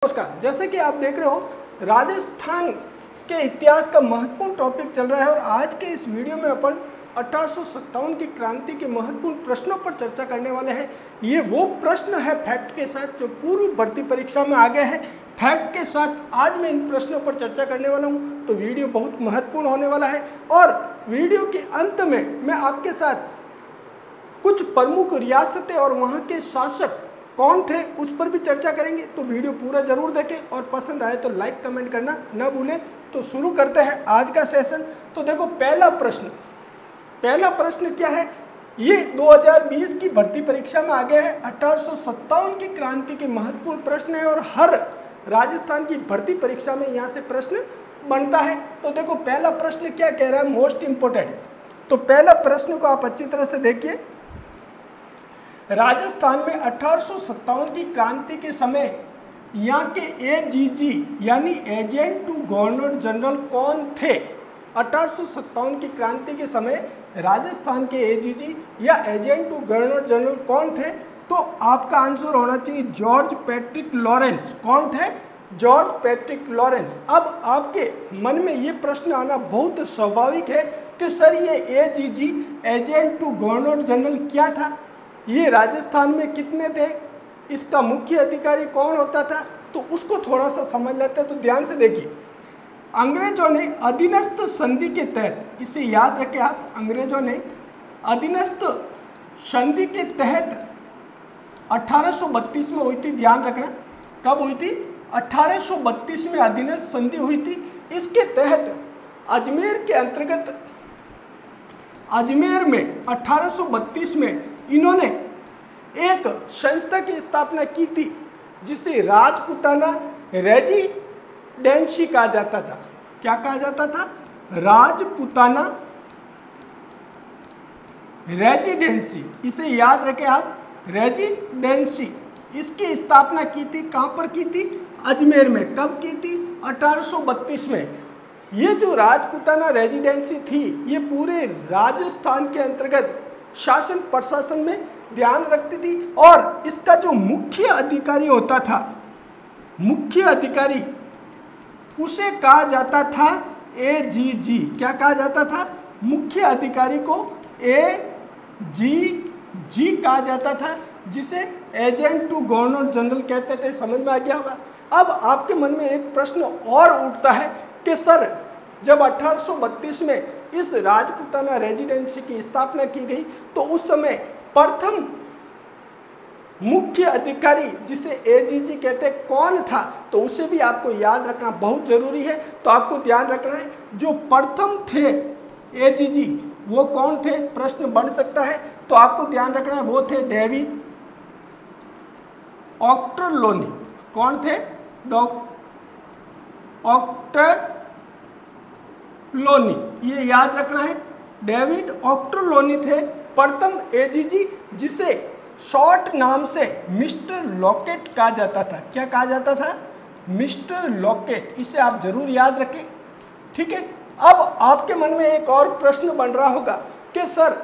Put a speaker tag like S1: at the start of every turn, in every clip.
S1: नमस्कार। जैसे कि आप देख रहे हो, राजस्थान के इतिहास का महत्वपूर्ण टॉपिक चल रहा है और आज के इस वीडियो में अपन 1857 की क्रांति के महत्वपूर्ण प्रश्नों पर चर्चा करने वाले हैं। ये वो प्रश्न है फैक्ट के साथ जो पूर्व भर्ती परीक्षा में आ गए हैं। फैक्ट के साथ आज मैं इन प्रश्नों पर चर्चा करने वाला हूँ, तो वीडियो बहुत महत्वपूर्ण होने वाला है। और वीडियो के अंत में मैं आपके साथ कुछ प्रमुख रियासतें और वहाँ के शासक कौन थे उस पर भी चर्चा करेंगे, तो वीडियो पूरा जरूर देखें और पसंद आए तो लाइक कमेंट करना ना भूलें। तो शुरू करते हैं आज का सेशन। तो देखो, पहला प्रश्न क्या है, ये 2020 की भर्ती परीक्षा में आ गया है। 1857 की क्रांति के महत्वपूर्ण प्रश्न है और हर राजस्थान की भर्ती परीक्षा में यहाँ से प्रश्न बनता है। तो देखो, पहला प्रश्न क्या कह रहा है, मोस्ट इंपोर्टेंट। तो पहला प्रश्न को आप अच्छी तरह से देखिए। राजस्थान में 1857 की क्रांति के समय यहाँ के एजीजी यानी एजेंट टू गवर्नर जनरल कौन थे? 1857 की क्रांति के समय राजस्थान के एजीजी या एजेंट टू गवर्नर जनरल कौन थे? तो आपका आंसर होना चाहिए जॉर्ज पैट्रिक लॉरेंस। कौन थे? George Patrick Lawrence. अब आपके मन में ये प्रश्न आना बहुत स्वाभाविक है कि सर ये AGG agent to governor general क्या था, ये राजस्थान में कितने थे, इसका मुख्य अधिकारी कौन होता था, तो उसको थोड़ा सा समझ लेते हैं। तो ध्यान से देखिए, अंग्रेजों ने अधीनस्थ संधि के तहत, इसे याद रखें आप, अंग्रेजों ने अधीनस्थ संधि के तहत 1832 में हुई थी। ध्यान रखना, कब हुई थी? 1832 में अधीनस्थ संधि हुई थी। इसके तहत अजमेर के अंतर्गत, अजमेर में 1832 में इन्होंने एक संस्था की स्थापना की थी जिसे राजपुताना रेजिडेंसी कहा जाता था। क्या कहा जाता था? राजपुताना रेजिडेंसी। इसे याद रखें आप, रेजिडेंसी। इसकी स्थापना की थी, कहाँ पर की थी? अजमेर में। कब की थी? 1832 में। ये जो राजपुताना रेजिडेंसी थी, ये पूरे राजस्थान के अंतर्गत शासन प्रशासन में ध्यान रखती थी और इसका जो मुख्य अधिकारी होता था, मुख्य अधिकारी, उसे कहा जाता था एजीजी। क्या कहा जाता था? मुख्य अधिकारी को एजीजी कहा जाता था, जिसे एजेंट टू गवर्नर जनरल कहते थे। समझ में आ गया होगा। अब आपके मन में एक प्रश्न और उठता है कि सर, जब 1832 में इस राजपुताना रेजिडेंसी की स्थापना की गई तो उस समय प्रथम मुख्य अधिकारी जिसे एजीजी कहते कौन था? तो उसे भी आपको याद रखना बहुत जरूरी है। तो आपको ध्यान रखना है, जो प्रथम थे एजीजी वो कौन थे? प्रश्न बन सकता है। तो आपको ध्यान रखना है, वो थे डेविड ऑक्टरलोनी। कौन थे? ऑक्टरलोनी, ये याद रखना है। डेविड ऑक्टरलोनी थे प्रथम एजीजी, जिसे शॉर्ट नाम से मिस्टर लॉकेट कहा जाता था। क्या कहा जाता था? Mister locket. इसे आप जरूर याद रखें, ठीक है। अब आपके मन में एक और प्रश्न बन रहा होगा कि सर,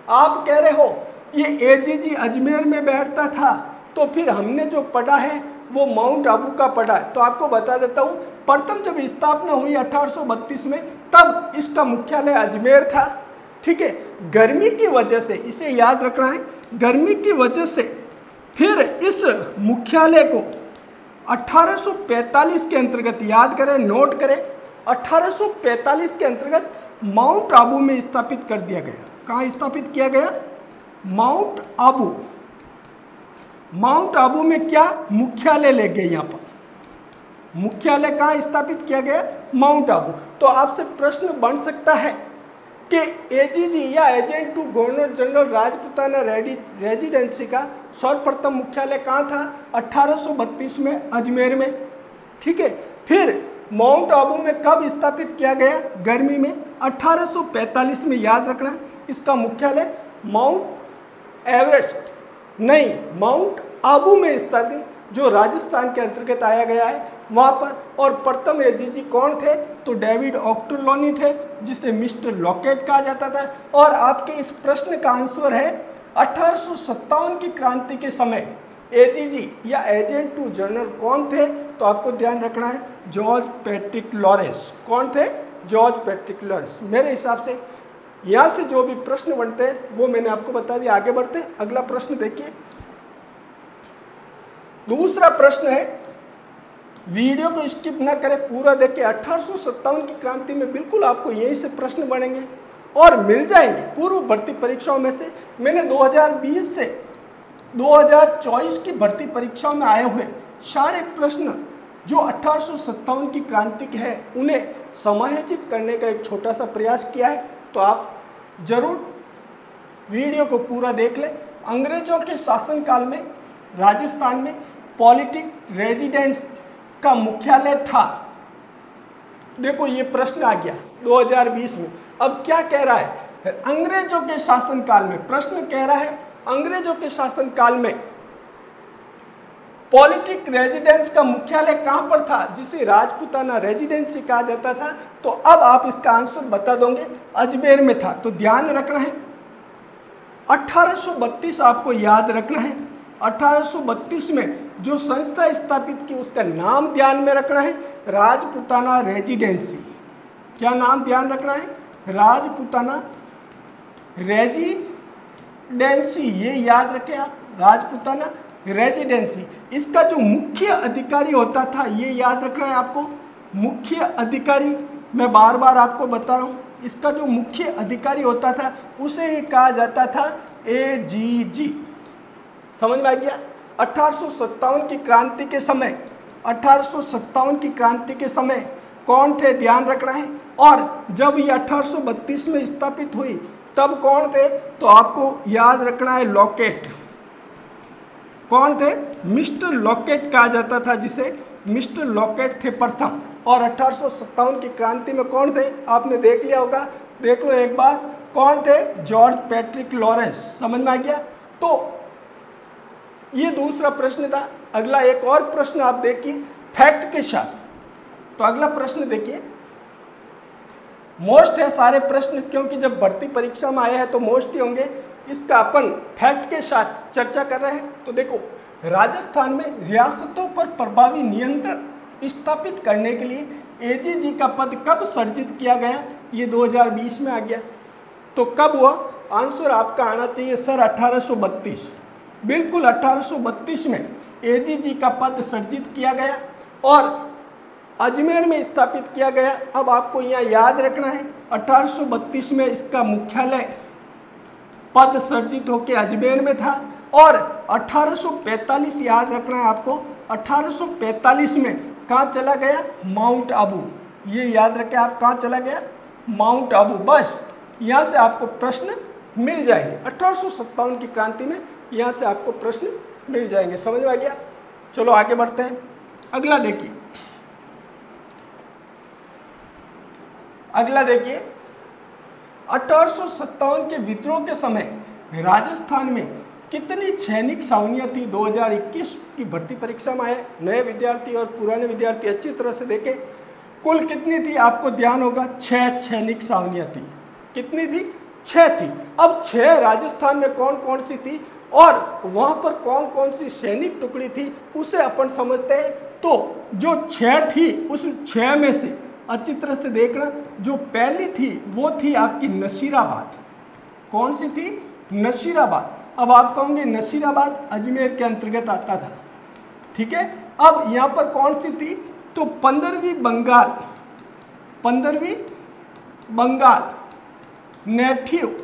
S1: आप कह रहे हो ये एजीजी अजमेर में बैठता था, तो फिर हमने जो पढ़ा है वो माउंट आबू का पढ़ा है। तो आपको बता देता हूँ, प्रथम जब स्थापना हुई 1832 में, तब इसका मुख्यालय अजमेर था, ठीक है। गर्मी की वजह से, इसे याद रखना है, गर्मी की वजह से फिर इस मुख्यालय को 1845 के अंतर्गत, याद करें, नोट करें, 1845 के अंतर्गत माउंट आबू में स्थापित कर दिया गया। कहाँ स्थापित किया गया? माउंट आबू। माउंट आबू में क्या मुख्यालय ले गए? यहाँ पर मुख्यालय कहाँ स्थापित किया गया? माउंट आबू। तो आपसे प्रश्न बन सकता है कि एजीजी या agent to governor general Rajputana residency का सर्वप्रथम मुख्यालय कहाँ था? 1832 में अजमेर में, ठीक है। फिर माउंट आबू में कब स्थापित किया गया? गर्मी में, 1845 में। याद रखना, इसका मुख्यालय माउंट एवरेस्ट नहीं, माउंट आबू में स्थापित, जो राजस्थान के अंतर्गत आया गया है वहाँ पर। और प्रथम एजीजी कौन थे? तो डेविड ऑक्टरलोनी थे, जिसे मिस्टर लॉकेट कहा जाता था। और आपके इस प्रश्न का आंसर है 1857 की क्रांति के समय एजीजी या एजेंट टू जनरल कौन थे? तो आपको ध्यान रखना है जॉर्ज पैट्रिक लॉरेंस। कौन थे? George Patrick Lawrence. मेरे हिसाब से यहाँ से जो भी प्रश्न बनते हैं वो मैंने आपको बता दिया। आगे बढ़ते हैं, अगला प्रश्न देखिए। दूसरा प्रश्न है, वीडियो को स्किप ना करें, पूरा देखिए। 1857 की क्रांति में बिल्कुल आपको यही से प्रश्न बनेंगे और मिल जाएंगे पूर्व भर्ती परीक्षाओं में से। मैंने 2020 से 2024 की भर्ती परीक्षाओं में आए हुए सारे प्रश्न जो 1857 की क्रांति के हैं उन्हें समायोजित करने का एक छोटा सा प्रयास किया है, तो आप जरूर वीडियो को पूरा देख लें। अंग्रेजों के शासनकाल में राजस्थान में पॉलिटिक रेजिडेंस का मुख्यालय था। देखो ये प्रश्न आ गया 2020 में। अब क्या कह रहा है? अंग्रेजों के शासनकाल में, प्रश्न कह रहा है अंग्रेजों के शासनकाल में पॉलिटिक रेजिडेंस का मुख्यालय कहां पर था, जिसे राजपूताना रेजिडेंसी कहा जाता था। तो अब आप इसका आंसर बता दोगे, अजमेर में था। तो ध्यान रखना है 1832 आपको याद रखना है। 1832 में जो संस्था स्थापित की उसका नाम ध्यान में रखना है, राजपूताना रेजिडेंसी। क्या नाम ध्यान रखना है? राजपूताना रेजिडेंसी, ये याद रखें आप, राजपूताना रेजिडेंसी। इसका जो मुख्य अधिकारी होता था ये याद रखना है आपको, मुख्य अधिकारी। मैं बार बार आपको बता रहा हूँ, इसका जो मुख्य अधिकारी होता था उसे ही कहा जाता था एजीजी। समझ में आ गया? 1857 की क्रांति के समय, 1857 की क्रांति के समय कौन थे ध्यान रखना है। और जब ये 1832 में स्थापित हुई तब कौन थे? तो आपको याद रखना है लॉकेट। कौन थे? मिस्टर लॉकेट कहा जाता था, जिसे मिस्टर लॉकेट थे प्रथम। और 1857 की क्रांति में कौन थे? आपने देख लिया होगा, देख लो एक बार, कौन थे? George Patrick Lawrence. समझ में आ गया? तो ये दूसरा प्रश्न था। अगला एक और प्रश्न आप देखिए फैक्ट के साथ। तो अगला प्रश्न देखिए, मोस्ट है सारे प्रश्न, क्योंकि जब भर्ती परीक्षा में आए हैं तो मोस्ट ही होंगे। इसका अपन फैक्ट के साथ चर्चा कर रहे हैं। तो देखो, राजस्थान में रियासतों पर प्रभावी नियंत्रण स्थापित करने के लिए एजीजी का पद कब सृजित किया गया? ये 2020 में आ गया। तो कब हुआ? आंसर आपका आना चाहिए सर 1832। बिल्कुल 1832 में एजीजी का पद सृजित किया गया और अजमेर में स्थापित किया गया। अब आपको यहाँ याद रखना है 1832 में इसका मुख्यालय पद सृजित होकर अजमेर में था। और 1845 याद रखना है आपको, 1845 में कहाँ चला गया? माउंट आबू। ये याद रखें आप, कहाँ चला गया? माउंट आबू। बस यहाँ से आपको प्रश्न मिल जाएंगे। 1857 की क्रांति में यहाँ से आपको प्रश्न मिल जाएंगे। समझ में आ गया? चलो आगे बढ़ते हैं। अगला देखिए, अगला देखिए 1857 के विद्रोह के समय राजस्थान में कितनी सैनिक छावनियाँ थी? 2021 की भर्ती परीक्षा में आए नए विद्यार्थी और पुराने विद्यार्थी अच्छी तरह से देखें। कुल कितनी थी? आपको ध्यान होगा 6 सैनिक छावनियाँ थी। कितनी थी? 6 थी। अब 6 राजस्थान में कौन कौन सी थी और वहाँ पर कौन कौन सी सैनिक टुकड़ी थी उसे अपन समझते हैं। तो जो 6 थी उस 6 में से अच्छी तरह से देखना, जो पहली थी वो थी आपकी नसीराबाद। कौन सी थी? नसीराबाद। अब आप कहोगे नसीराबाद अजमेर के अंतर्गत आता था, ठीक है। अब यहाँ पर कौन सी थी? तो 15वीं बंगाल, 15वीं बंगाल नेटिव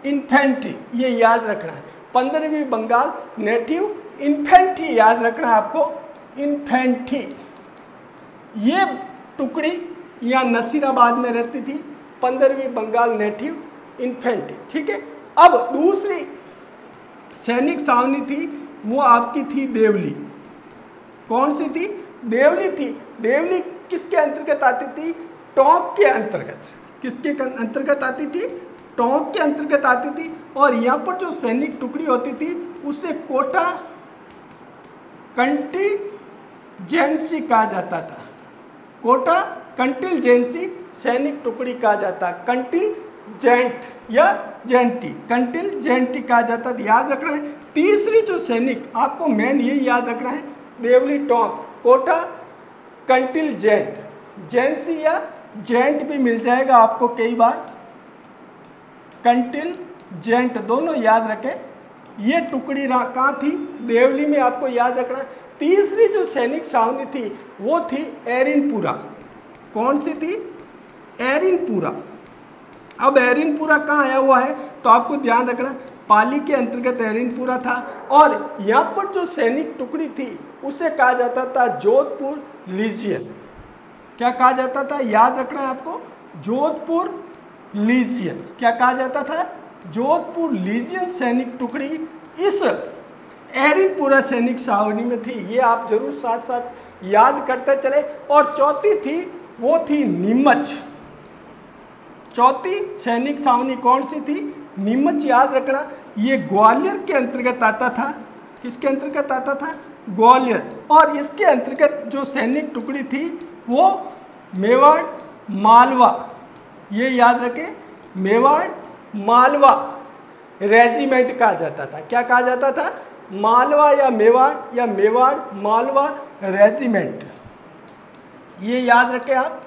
S1: इन्फेंट्री, ये याद रखना है। 15वीं बंगाल नेटिव इन्फेंट्री याद रखना है आपको, इन्फेंट्री। ये टुकड़ी यहाँ नसीराबाद में रहती थी, 15वीं बंगाल नेटिव इन्फेंट्री, ठीक है। अब दूसरी सैनिक छावनी थी वो आपकी थी देवली। कौन सी थी? देवली थी। देवली किसके अंतर्गत आती थी? टोंक के अंतर्गत। किसके अंतर्गत आती थी? टोंक के अंतर्गत आती थी। और यहाँ पर जो सैनिक टुकड़ी होती थी उसे कोटा कंटीजेंसी कहा जाता था। कोटा कंटीजेंसी सैनिक टुकड़ी कहा जाता है। जेंट या जेंटी, कंटिल जेंटी कहा जाता है, याद रखना है। तीसरी जो सैनिक, आपको मेन यही याद रखना है, देवली टोंक, कोटा, कंटिल जेंट, जेंसी या जेंट भी मिल जाएगा आपको कई बार, कंटिल जेंट दोनों याद रखें। ये टुकड़ी कहाँ थी, देवली में, आपको याद रखना है। तीसरी जो सैनिक छावनी थी वो थी एरिनपुरा। कौन सी थी, एरिनपुरा। अब एरिनपुरा कहाँ आया हुआ है तो आपको ध्यान रखना, पाली के अंतर्गत एरिनपुरा था, और यहाँ पर जो सैनिक टुकड़ी थी उसे कहा जाता था जोधपुर लीजियन। क्या कहा जाता था, याद रखना है आपको, जोधपुर लीजियन। क्या कहा जाता था, जोधपुर लीजियन सैनिक टुकड़ी इस एरिनपुरा सैनिक छावनी में थी। ये आप जरूर साथ साथ याद करते चले। और चौथी थी वो थी नीमच। चौथी सैनिक छावनी कौन सी थी, नीमच, याद रखना। ये ग्वालियर के अंतर्गत आता था। किसके अंतर्गत आता था, ग्वालियर। और इसके अंतर्गत जो सैनिक टुकड़ी थी वो मेवाड़ मालवा, ये याद रखें, मेवाड़ मालवा रेजिमेंट कहा जाता था। क्या कहा जाता था, मालवा या मेवाड़ मालवा रेजिमेंट, ये याद रखें आप।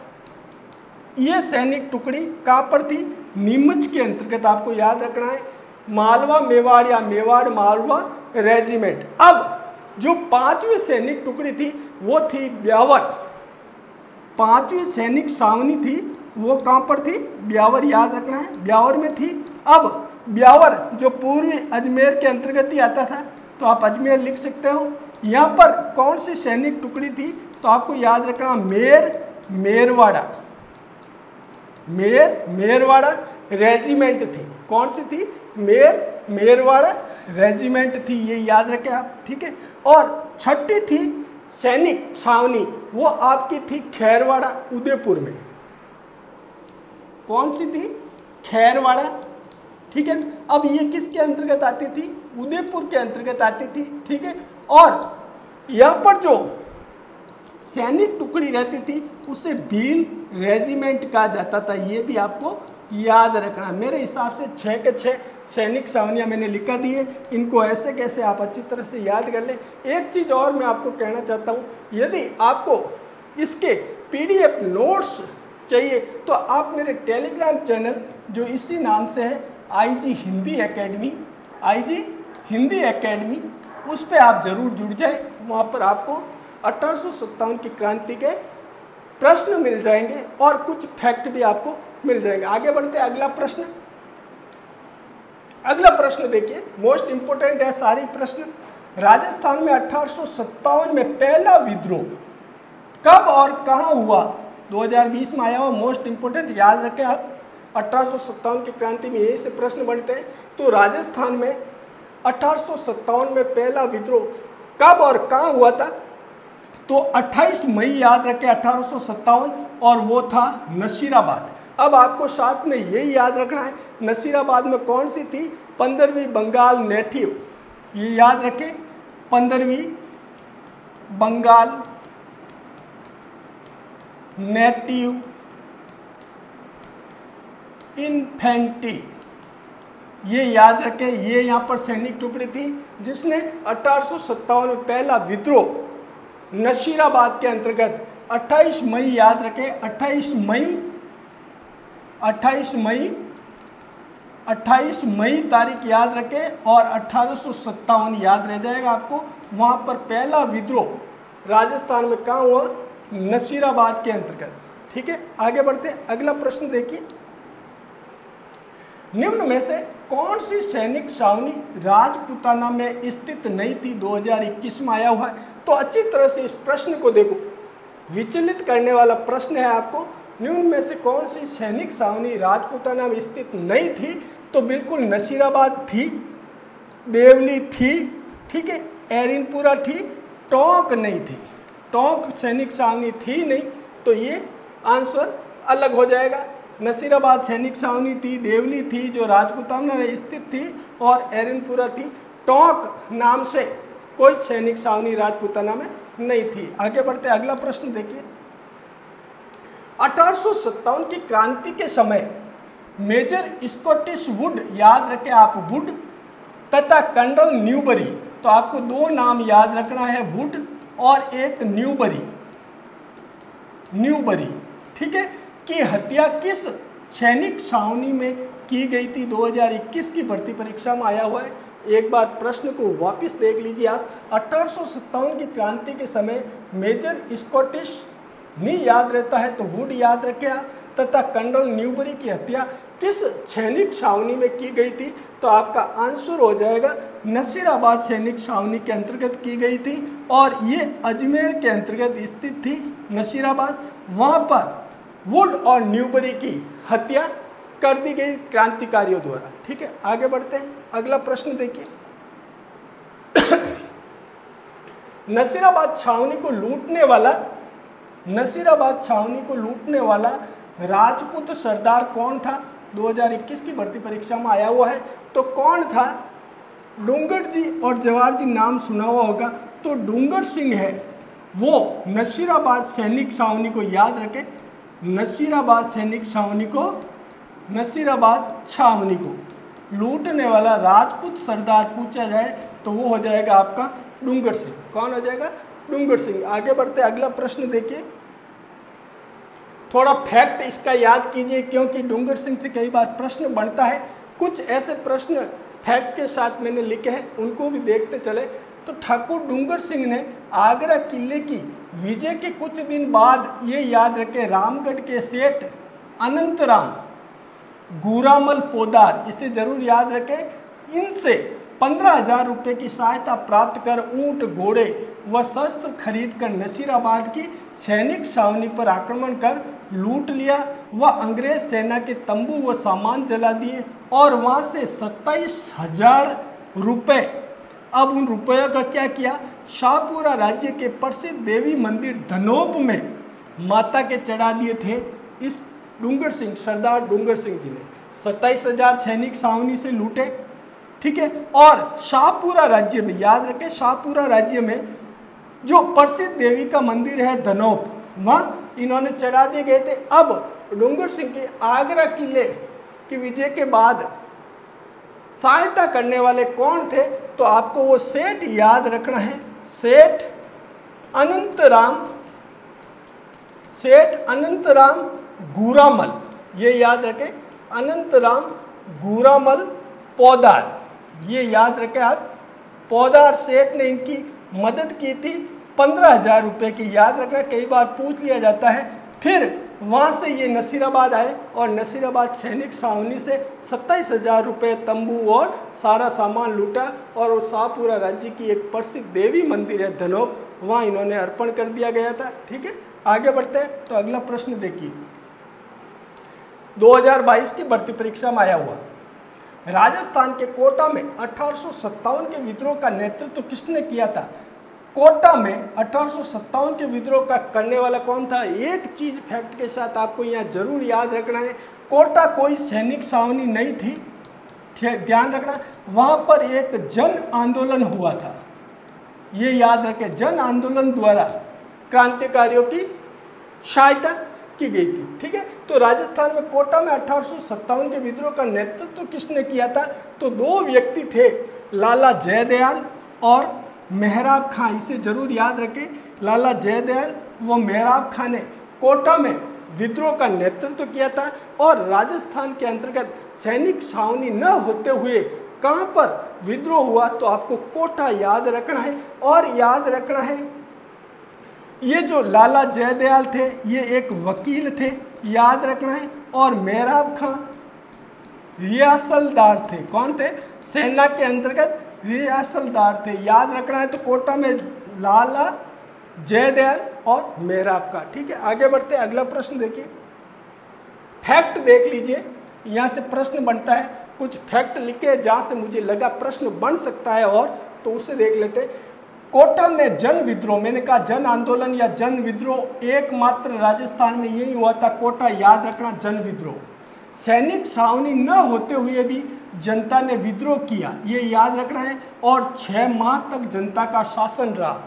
S1: ये सैनिक टुकड़ी कहाँ पर थी, नीमच के अंतर्गत, आपको याद रखना है, मालवा मेवाड़ या मेवाड़ मालवा रेजिमेंट। अब जो पांचवी सैनिक टुकड़ी थी वो थी ब्यावर। पांचवी सैनिक छावनी थी वो कहाँ पर थी, ब्यावर, याद रखना है, ब्यावर में थी। अब ब्यावर जो पूर्वी अजमेर के अंतर्गत ही आता था, तो आप अजमेर लिख सकते हो। यहाँ पर कौन सी सैनिक टुकड़ी थी तो आपको याद रखना, मेरवाड़ा, मेरवाड़ा रेजिमेंट थी। कौन सी थी, मेरवाड़ा रेजिमेंट थी, ये याद रखें आप, ठीक है। और छठी थी सैनिक छावनी, वो आपकी थी खैरवाड़ा उदयपुर में। कौन सी थी, खैरवाड़ा, ठीक है। अब ये किसके अंतर्गत आती थी, उदयपुर के अंतर्गत आती थी, ठीक है। और यहाँ पर जो सैनिक टुकड़ी रहती थी उसे भील रेजिमेंट कहा जाता था, ये भी आपको याद रखना। मेरे हिसाब से 6 के 6 सैनिक छावनियाँ मैंने लिखा दी है, इनको ऐसे कैसे आप अच्छी तरह से याद कर लें। एक चीज़ और मैं आपको कहना चाहता हूँ, यदि आपको इसके PDF नोट्स चाहिए तो आप मेरे टेलीग्राम चैनल जो इसी नाम से है IG Hindi academy, IG Hindi academy, उस पर आप ज़रूर जुड़ जाए। वहाँ पर आपको 1857 की क्रांति के प्रश्न मिल जाएंगे और कुछ फैक्ट भी आपको मिल जाएंगे। आगे बढ़ते अगला प्रश्न। अगला प्रश्न देखिए, मोस्ट इंपोर्टेंट है सारी प्रश्न। राजस्थान में 1857 में पहला विद्रोह कब और कहाँ हुआ, 2020 में आया हुआ, मोस्ट इंपोर्टेंट, याद रखें आप। 1857 की क्रांति में यही से प्रश्न बनते हैं। तो राजस्थान में 1857 में पहला विद्रोह कब और कहाँ हुआ था, तो 28 मई याद रखें 1857, और वो था नसीराबाद। अब आपको साथ में यही याद रखना है, नसीराबाद में कौन सी थी, 15वीं बंगाल नेटिव, ये याद रखें, 15वीं बंगाल नेटिव इन्फेंट्री, ये याद रखें। ये यहाँ पर सैनिक टुकड़ी थी जिसने 1857 में पहला विद्रोह नसीराबाद के अंतर्गत 28 मई याद रखें, 28 मई तारीख याद रखें, और 1857 याद रह जाएगा आपको। वहाँ पर पहला विद्रोह राजस्थान में कहाँ हुआ, नसीराबाद के अंतर्गत, ठीक है। आगे बढ़ते अगला प्रश्न देखिए, निम्न में से कौन सी सैनिक छावनी राजपूताना में स्थित नहीं थी, 2021 में आया हुआ है। तो अच्छी तरह से इस प्रश्न को देखो, विचलित करने वाला प्रश्न है आपको। निम्न में से कौन सी सैनिक छावनी राजपूताना में स्थित नहीं थी, तो बिल्कुल नसीराबाद थी, देवली थी, ठीक है, एरिनपुरा थी, टोंक नहीं थी, टोंक सैनिक छावनी थी नहीं, तो ये आंसर अलग हो जाएगा। नसीराबाद सैनिक छावनी थी, देवली थी जो राजपूताना में स्थित थी, और एरिनपुरा थी। टोंक नाम से कोई सैनिक छावनी राजपूताना में नहीं थी। आगे बढ़ते अगला प्रश्न देखिए, 1857 की क्रांति के समय मेजर स्कॉटिश वुड, याद रखें आप वुड, तथा कर्नल न्यूबरी। तो आपको दो नाम याद रखना है, वुड और एक न्यूबरी, न्यूबरी, ठीक है, कि हत्या किस सैनिक छावनी में की गई थी। 2021 की भर्ती परीक्षा में आया हुआ है। एक बार प्रश्न को वापस देख लीजिए आप। 1857 की क्रांति के समय मेजर स्कॉटिश नहीं याद रहता है तो वुड याद रखें आप, तथा कर्नल न्यूबरी की हत्या किस सैनिक छावनी में की गई थी। तो आपका आंसर हो जाएगा नसीराबाद सैनिक छावनी के अंतर्गत की गई थी, और ये अजमेर के अंतर्गत स्थित थी नसीराबाद। वहाँ पर वुड और न्यूबरी की हत्या कर दी गई क्रांतिकारियों द्वारा। ठीक है, आगे बढ़ते हैं। अगला प्रश्न देखिए। नसीराबाद छावनी को लूटने वाला, नसीराबाद छावनी को लूटने वाला राजपूत सरदार कौन था। 2021 की भर्ती परीक्षा में आया हुआ है। तो कौन था? डूंगर जी और जवाहर जी नाम सुना हुआ होगा। तो डूंगर सिंह है वो नसीराबाद सैनिक छावनी को, याद रखें, नसीराबाद सैनिक छावनी को, नसीराबाद छावनी को लूटने वाला राजपूत सरदार पूछा जाए तो वो हो जाएगा आपका डूंगर सिंह। कौन हो जाएगा? डूंगर सिंह। आगे बढ़ते अगला प्रश्न देखिए। थोड़ा फैक्ट इसका याद कीजिए क्योंकि डूंगर सिंह से कई बार प्रश्न बनता है। कुछ ऐसे प्रश्न फैक्ट के साथ मैंने लिखे हैं, उनको भी देखते चले। तो ठाकुर डूंगर सिंह ने आगरा किले की विजय के कुछ दिन बाद, ये याद रखें, रामगढ़ के सेठ अनंतराम गुरामल पोदार, इसे जरूर याद रखें, इनसे 15,000 रुपये की सहायता प्राप्त कर ऊंट, घोड़े व शस्त्र खरीद कर नसीराबाद की सैनिक छावनी पर आक्रमण कर लूट लिया व अंग्रेज सेना के तंबू व सामान जला दिए और वहां से 27,000 रुपये, अब उन रुपयों का क्या किया? शाहपुरा राज्य के प्रसिद्ध देवी मंदिर धनोप में माता के चढ़ा दिए थे। इस डूंगर सिंह, सरदार डूंगर सिंह जी ने 27,000 सैनिक छावनी से लूटे। ठीक है, और शाहपुरा राज्य में, याद रखें, शाहपुरा राज्य में जो प्रसिद्ध देवी का मंदिर है धनोप, वहाँ इन्होंने चढ़ा दिए गए थे। अब डूंगर सिंह के आगरा किले की विजय के बाद सहायता करने वाले कौन थे? तो आपको वो सेठ याद रखना है, सेठ अनंतराम, सेठ अनंतराम गुरामल, ये याद रखें, अनंतराम गुरामल पोदार, ये याद रखें आप। पोदार सेठ ने इनकी मदद की थी 15,000 रुपये की, याद रखना, कई बार पूछ लिया जाता है। फिर वहाँ से ये नसीराबाद आए और नसीराबाद सैनिक छावनी से 27,000 रुपये, तंबू और सारा सामान लूटा और वो शाहपुरा राज्य की एक प्रसिद्ध देवी मंदिर है धनोप, वहाँ इन्होंने अर्पण कर दिया गया था। ठीक है, आगे बढ़ते हैं। तो अगला प्रश्न देखिए। 2022 की भर्ती परीक्षा में आया हुआ, राजस्थान के कोटा में 1857 के विद्रोह का नेतृत्व किसने किया था? कोटा में 1857 के विद्रोह का करने वाला कौन था? एक चीज फैक्ट के साथ आपको यहाँ जरूर याद रखना है, कोटा कोई सैनिक छावनी नहीं थी, ध्यान रखना। वहाँ पर एक जन आंदोलन हुआ था, ये याद रखें, जन आंदोलन द्वारा क्रांतिकारियों की सहायता की गई थी। ठीक है, तो राजस्थान में कोटा में 1857 के विद्रोह का नेतृत्व किसने किया था? तो दो व्यक्ति थे, लाला जयदयाल और मेहराब खां, इसे जरूर याद रखें। लाला जयदयाल व मेहराब खां ने कोटा में विद्रोह का नेतृत्व किया था। और राजस्थान के अंतर्गत सैनिक छावनी न होते हुए कहाँ पर विद्रोह हुआ? तो आपको कोटा याद रखना है। और याद रखना है, ये जो लाला जयदयाल थे ये एक वकील थे, याद रखना है। और मेहराब खां रियासलदार थे। कौन थे? सेना के अंतर्गत रियासलदार थे, याद रखना है। तो कोटा में लाला जयदयाल और मेहराब खां। ठीक है, आगे बढ़ते हैं। अगला प्रश्न देखिए, फैक्ट देख लीजिए, यहाँ से प्रश्न बनता है। कुछ फैक्ट लिखे जहाँ से मुझे लगा प्रश्न बन सकता है, और तो उसे देख लेते। कोटा में जन विद्रोह, मैंने कहा जन आंदोलन या जन विद्रोह एकमात्र राजस्थान में यही हुआ था, कोटा, याद रखना, जन विद्रोह। सैनिक छावनी न होते हुए भी जनता ने विद्रोह किया, ये याद रखना है। और 6 माह तक जनता का शासन रहा।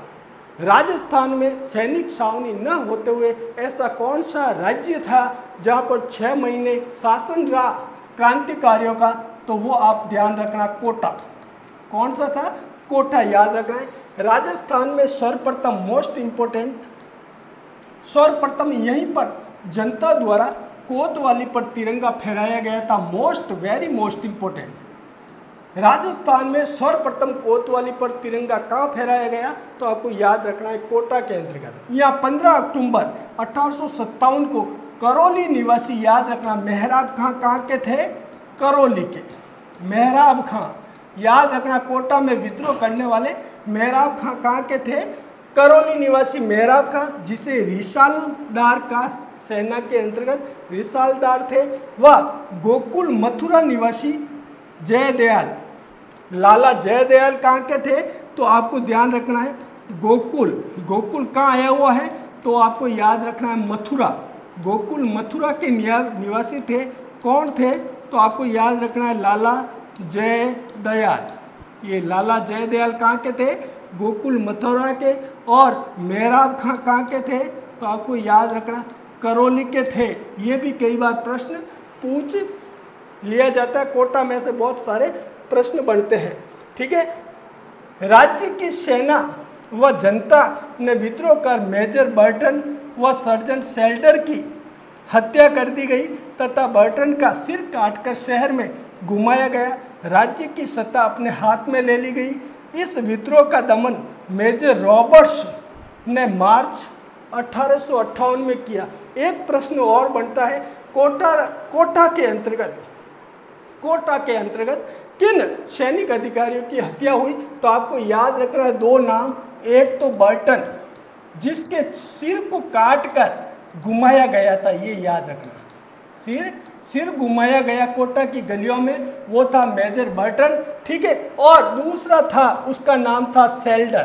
S1: राजस्थान में सैनिक छावनी न होते हुए ऐसा कौन सा राज्य था जहाँ पर 6 महीने शासन रहा? क्रांतिकारियों का, तो वो आप ध्यान रखना कोटा। कौन सा था? कोटा, याद रखना है। राजस्थान में सर्वप्रथम, मोस्ट इंपोर्टेंट, सर्वप्रथम यहीं पर जनता द्वारा कोतवाली पर तिरंगा फहराया गया था। Most, very most important, Rajasthan में सर्वप्रथम कोतवाली पर तिरंगा कहाँ फहराया गया? तो आपको याद रखना है कोटा के अंतर्गत। यहाँ 15 अक्टूबर 1857 को करौली निवासी, याद रखना, मेहराब खां कहाँ के थे? करौली के। मेहराब खां, याद रखना, कोटा में विद्रोह करने वाले मेहराब खां कहाँ के थे? करौली निवासी मेहराब खां, जिसे रिसालदार का सेना के अंतर्गत रिसालदार थे। वह गोकुल मथुरा निवासी जयदयाल, लाला जयदयाल कहाँ के थे? तो आपको ध्यान रखना है गोकुल, गोकुल कहाँ आया हुआ है? तो आपको याद रखना है मथुरा, गोकुल मथुरा के निवासी थे। कौन थे? तो आपको याद रखना है लाला जयदयाल। ये लाला जयदयाल कहाँ के थे? गोकुल मथुरा के। और मेहराब खां कहाँ के थे? तो आपको याद रखना करौली के थे। ये भी कई बार प्रश्न पूछ लिया जाता है, कोटा में से बहुत सारे प्रश्न बनते हैं। ठीक है, राज्य की सेना व जनता ने विद्रोह कर मेजर बर्टन व सर्जन सेल्डर की हत्या कर दी गई तथा बर्टन का सिर काटकर शहर में घुमाया गया। राज्य की सत्ता अपने हाथ में ले ली गई। इस विद्रोह का दमन मेजर रॉबर्ट्स ने मार्च 1858 में किया। एक प्रश्न और बनता है, कोटा के अंतर्गत किन सैनिक अधिकारियों की हत्या हुई? तो आपको याद रखना है दो नाम। एक तो बर्टन, जिसके सिर को काटकर घुमाया गया था, ये याद रखना, सिर घुमाया गया कोटा की गलियों में, वो था मेजर बर्टन। ठीक है, और दूसरा था, उसका नाम था सेल्डर।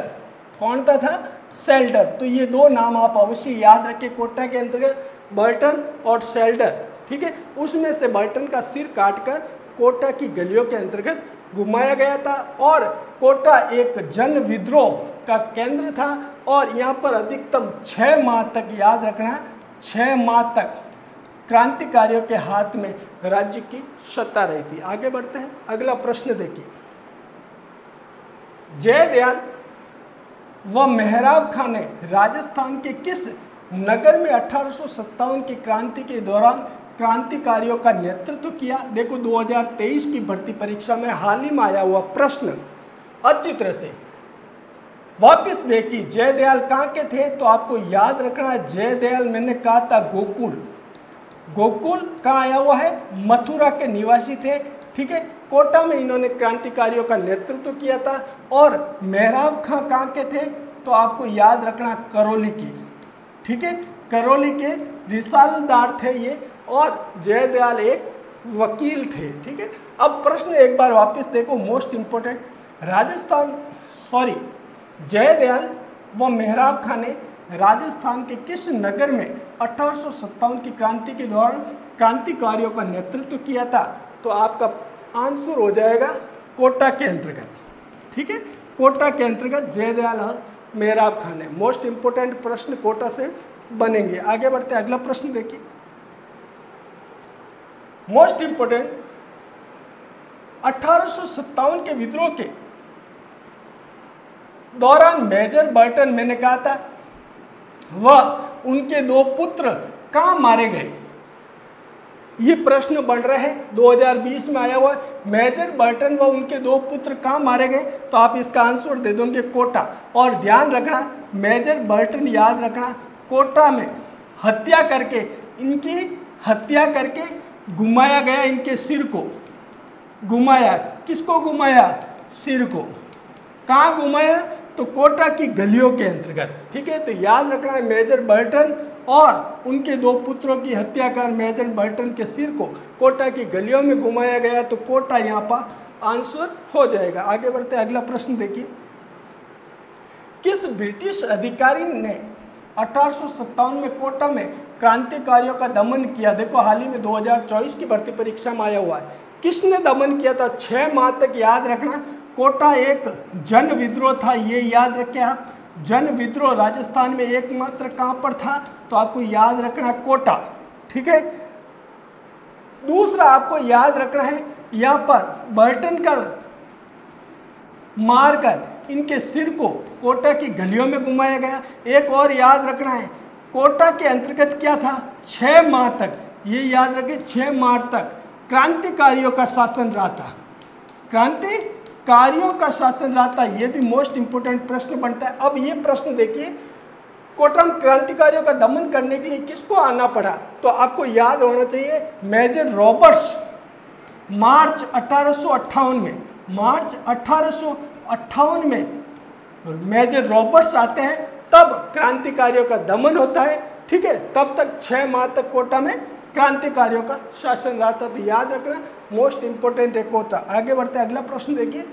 S1: कौन था? सेल्डर। तो ये दो नाम आप अवश्य याद रखें कोटा के अंतर्गत, बर्टन और सेल्डर। ठीक है, उसमें से बर्टन का सिर काटकर कोटा की गलियों के अंतर्गत घुमाया गया था। और कोटा एक जन विद्रोह का केंद्र था और यहाँ पर अधिकतम 6 माह तक, याद रखना, 6 माह तक क्रांतिकारियों के हाथ में राज्य की सत्ता रही थी। आगे बढ़ते हैं, अगला प्रश्न देखिए। जयदयाल व मेहराब खां ने राजस्थान के किस नगर में 1857 की क्रांति के दौरान क्रांतिकारियों का नेतृत्व किया? देखो 2023 की भर्ती परीक्षा में हाल ही में आया हुआ प्रश्न अच्छी तरह से वापिस देखिए। जयदयाल कहाँ के थे? तो आपको याद रखना है जयदयाल, मैंने कहा था गोकुल कहाँ आया हुआ है? मथुरा के निवासी थे। ठीक है, कोटा में इन्होंने क्रांतिकारियों का नेतृत्व किया था। और मेहराब खां कहाँ के थे? तो आपको याद रखना करौली की। ठीक है, करौली के रिसालदार थे ये, और जयदयाल एक वकील थे। ठीक है, अब प्रश्न एक बार वापस देखो, मोस्ट इंपोर्टेंट, जयदयाल व मेहराब खां ने राजस्थान के किस नगर में 1857 की क्रांति के दौरान क्रांतिकारियों का नेतृत्व किया था? तो आपका आंसर हो जाएगा कोटा के अंतर्गत। ठीक है, कोटा के अंतर्गत जयदयाल और मेहराब खां ने। मोस्ट इंपोर्टेंट प्रश्न कोटा से बनेंगे। आगे बढ़ते हैं, अगला प्रश्न देखिए। मोस्ट इंपोर्टेंट, 1857 के विद्रोह के दौरान मेजर बर्टन, मैंने कहा था, वह उनके 2 पुत्र कहाँ मारे गए? ये प्रश्न बन रहे हैं, 2020 में आया हुआ है। मेजर बर्टन व उनके 2 पुत्र कहाँ मारे गए? तो आप इसका आंसर दे दोगे कोटा। और ध्यान रखना, मेजर बर्टन, याद रखना, कोटा में इनकी हत्या करके घुमाया गया, इनके सिर को घुमाया। किसको घुमाया? सिर को। कहाँ घुमाया? तो कोटा की गलियों के अंतर्गत। ठीक है, तो याद रखना है मेजर बर्टन और उनके 2 पुत्रों की हत्या कर मेजर बर्टन के सिर को कोटा की गलियों में घुमाया गया। तो कोटा यहाँ पर आंसर हो जाएगा। आगे बढ़ते हैं, अगला प्रश्न देखिए। किस ब्रिटिश अधिकारी ने 1857 में कोटा में क्रांतिकारियों का दमन किया? देखो हाल ही में 2024 की भर्ती परीक्षा में आया हुआ है। किसने दमन किया था? 6 माह तक, याद रखना, कोटा एक जन विद्रोह था, ये याद रखें आप। जन विद्रोह राजस्थान में एकमात्र कहाँ पर था? तो आपको याद रखना कोटा। ठीक है, दूसरा आपको याद रखना है, यहाँ पर बर्टन का मारकर इनके सिर को कोटा की गलियों में घुमाया गया। एक और याद रखना है, कोटा के अंतर्गत क्या था, 6 माह तक, ये याद रखें 6 माह तक क्रांतिकारियों का शासन रहा था, क्रांतिकारियों का शासन रहा था। ये भी मोस्ट इंपोर्टेंट प्रश्न बनता है। अब ये प्रश्न देखिए, कोटा में क्रांतिकारियों का दमन करने के लिए किसको आना पड़ा, तो आपको याद होना चाहिए मेजर रॉबर्ट्स। मार्च 1858 में, मार्च 1858 में मेजर रॉबर्ट्स आते हैं, तब क्रांतिकारियों का दमन होता है। ठीक है, तब तक 6 माह तक कोटा में क्रांतिकारियों का शासन रहा था। तो याद रखना मोस्ट इंपोर्टेंट एक होता। आगे बढ़ते अगला प्रश्न देखिए,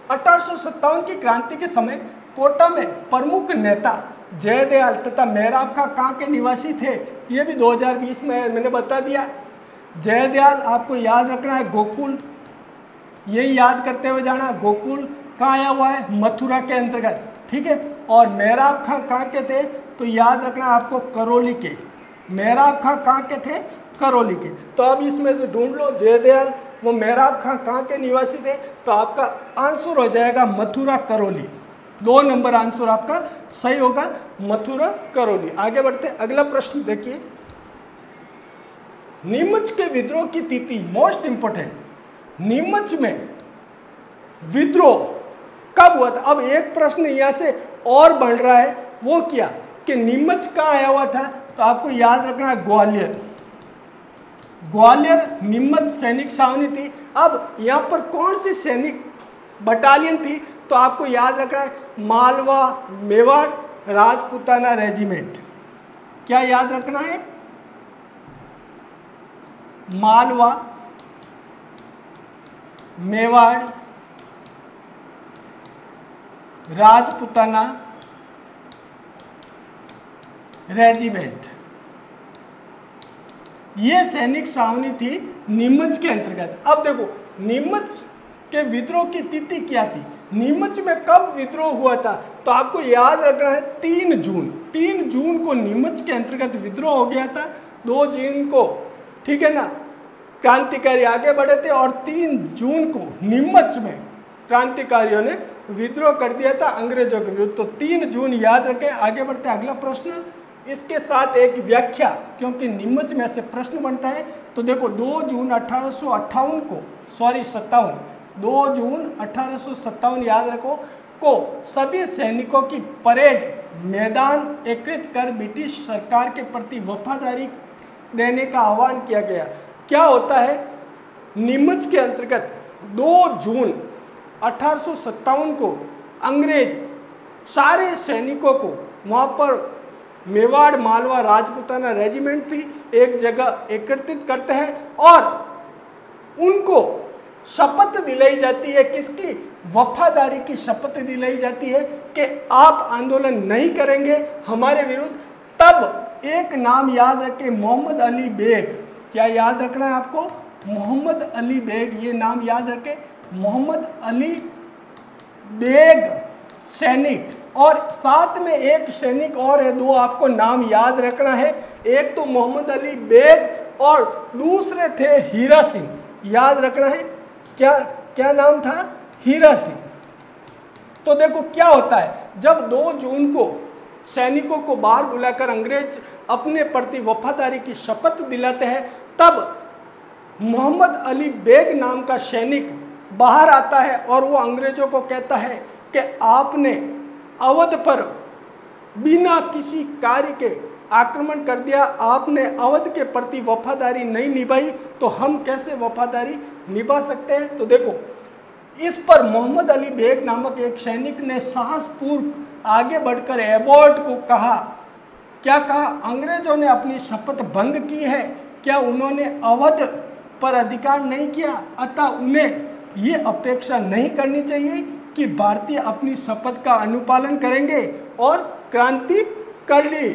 S1: 1857 की क्रांति के समय कोटा में प्रमुख नेता जयदयाल तथा मेहराब खां कहाँ के निवासी थे, ये भी 2020 में मैंने बता दिया। जयदयाल आपको याद रखना है गोकुल, यही याद करते हुए जाना, गोकुल कहाँ आया हुआ है, मथुरा के अंतर्गत। ठीक है, और मेहराब खां कहाँ के थे, तो याद रखना आपको करौली के। मेहराब खां कहाँ के थे, करौली के। तो अब इसमें से ढूंढ लो जयदयाल वो मेहराब खां कहाँ के निवासी थे, तो आपका आंसर हो जाएगा मथुरा करौली। 2 नंबर आंसर आपका सही होगा, मथुरा करौली। आगे बढ़ते अगला प्रश्न देखिए, नीमच के विद्रोह की तिथि, मोस्ट इंपोर्टेंट, नीमच में विद्रोह कब हुआ था। अब एक प्रश्न यहाँ से और बढ़ रहा है, वो क्या कि नीमच कहाँ आया हुआ था, तो आपको याद रखना है ग्वालियर। ग्वालियर नीमच सैनिक छावनी थी। अब यहाँ पर कौन सी सैनिक बटालियन थी, तो आपको याद रखना है मालवा मेवाड़ राजपूताना रेजिमेंट। क्या याद रखना है, मालवा मेवाड़ राजपूताना रेजिमेंट, ये सैनिक छावनी थी नीमच के अंतर्गत। अब देखो नीमच के विद्रोह की तिथि क्या थी, नीमच में कब विद्रोह हुआ था, तो आपको याद रखना है 3 जून। 3 जून को नीमच के अंतर्गत विद्रोह हो गया था। 2 जून को, ठीक है ना, क्रांतिकारी आगे बढ़े थे और 3 जून को नीमच में क्रांतिकारियों ने विद्रोह कर दिया था अंग्रेजों के विरुद्ध। तो 3 जून याद रखें। आगे बढ़ते अगला प्रश्न, इसके साथ एक व्याख्या, क्योंकि नीमच में से प्रश्न बनता है। तो देखो 2 जून 1858 को, सॉरी 57, 2 जून 1857 याद रखो को सभी सैनिकों की परेड मैदान एकत्रित कर ब्रिटिश सरकार के प्रति वफादारी देने का आह्वान किया गया। क्या होता है, नीमच के अंतर्गत 2 जून 1857 को अंग्रेज सारे सैनिकों को, वहाँ पर मेवाड़ मालवा राजपूताना रेजिमेंट थी, एक जगह एकत्रित करते हैं और उनको शपथ दिलाई जाती है, किसकी, वफादारी की शपथ दिलाई जाती है कि आप आंदोलन नहीं करेंगे हमारे विरुद्ध। तब एक नाम याद रखें, मोहम्मद अली बेग। क्या याद रखना है आपको, मोहम्मद अली बेग, ये नाम याद रखें, मोहम्मद अली बेग सैनिक। और साथ में एक सैनिक और है, 2 आपको नाम याद रखना है, एक तो मोहम्मद अली बेग और दूसरे थे हीरा सिंह। याद रखना है, क्या क्या नाम था, हीरा सिंह। तो देखो क्या होता है, जब 2 जून को सैनिकों को बाहर बुलाकर अंग्रेज अपने प्रति वफादारी की शपथ दिलाते हैं, तब मोहम्मद अली बेग नाम का सैनिक बाहर आता है और वो अंग्रेजों को कहता है कि आपने अवध पर बिना किसी कार्य के आक्रमण कर दिया, आपने अवध के प्रति वफादारी नहीं निभाई, तो हम कैसे वफादारी निभा सकते हैं। तो देखो इस पर मोहम्मद अली बेग नामक एक सैनिक ने साहसपूर्वक आगे बढ़कर एबॉर्ट को कहा, क्या कहा, अंग्रेजों ने अपनी शपथ भंग की है, क्या उन्होंने अवध पर अधिकार नहीं किया, अतः उन्हें ये अपेक्षा नहीं करनी चाहिए कि भारतीय अपनी शपथ का अनुपालन करेंगे और क्रांति कर ली।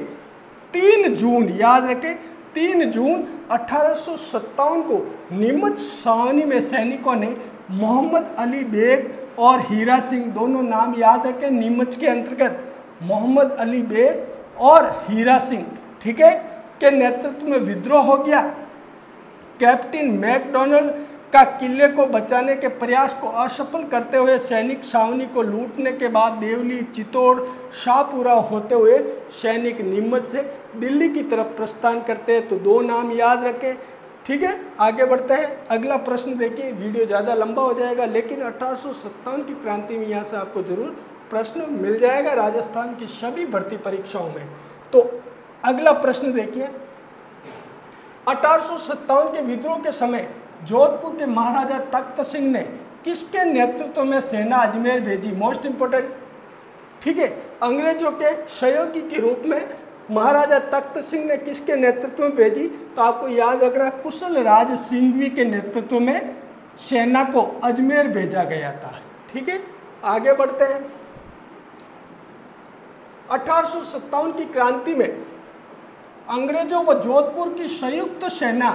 S1: 3 जून याद रखें, 3 जून 1857 को नीमच छावनी में सैनिकों ने मोहम्मद अली बेग और हीरा सिंह, दोनों नाम याद रखें, नीमच के अंतर्गत मोहम्मद अली बेग और हीरा सिंह, ठीक है, के नेतृत्व में विद्रोह हो गया। कैप्टन मैकडोनल्ड का किले को बचाने के प्रयास को असफल करते हुए सैनिक छावनी को लूटने के बाद देवली, चित्तौड़, शाहपुरा होते हुए सैनिक नीमच से दिल्ली की तरफ प्रस्थान करते हैं। तो दो नाम याद रखें। ठीक है, आगे बढ़ते हैं। अगला प्रश्न देखिए, वीडियो ज़्यादा लंबा हो जाएगा, लेकिन 1857 की क्रांति में यहाँ से आपको जरूर प्रश्न मिल जाएगा राजस्थान की सभी भर्ती परीक्षाओं में। तो अगला प्रश्न देखिए, 1857 के विद्रोह के समय जोधपुर के महाराजा तख्त सिंह ने किसके नेतृत्व में सेना अजमेर भेजी? Most important. ठीक है, अंग्रेजों के सहयोगी के रूप में महाराजा तख्त सिंह ने किसके नेतृत्व में भेजी? तो आपको याद रखना, कुशल राज सिंघवी के नेतृत्व में सेना को अजमेर भेजा गया था। ठीक है, आगे बढ़ते हैं। 1857 की क्रांति में अंग्रेजों व जोधपुर की संयुक्त सेना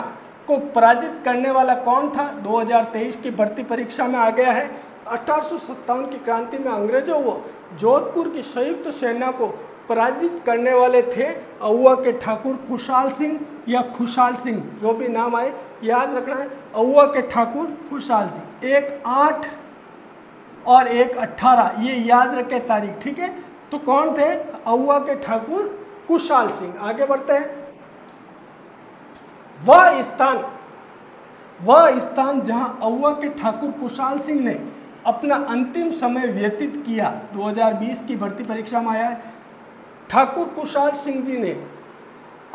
S1: को पराजित करने वाला कौन था? 2023 की भर्ती परीक्षा में आ गया है। 1857 की क्रांति में अंग्रेजों व जोधपुर की संयुक्त सेना को पराजित करने वाले थे अहुआ के ठाकुर खुशहाल सिंह या खुशहाल सिंह, जो भी नाम आए याद रखना है। अहुआ के ठाकुर खुशहाल सिंह, 1/8 और 1/18 ये याद रखे तारीख। ठीक है, तो कौन थे? अहुआ के ठाकुर खुशहाल सिंह। आगे बढ़ते हैं। वह स्थान जहां अहुआ के ठाकुर खुशहाल सिंह ने अपना अंतिम समय व्यतीत किया, 2020 की भर्ती परीक्षा में आया है। ठाकुर खुशहाल सिंह जी ने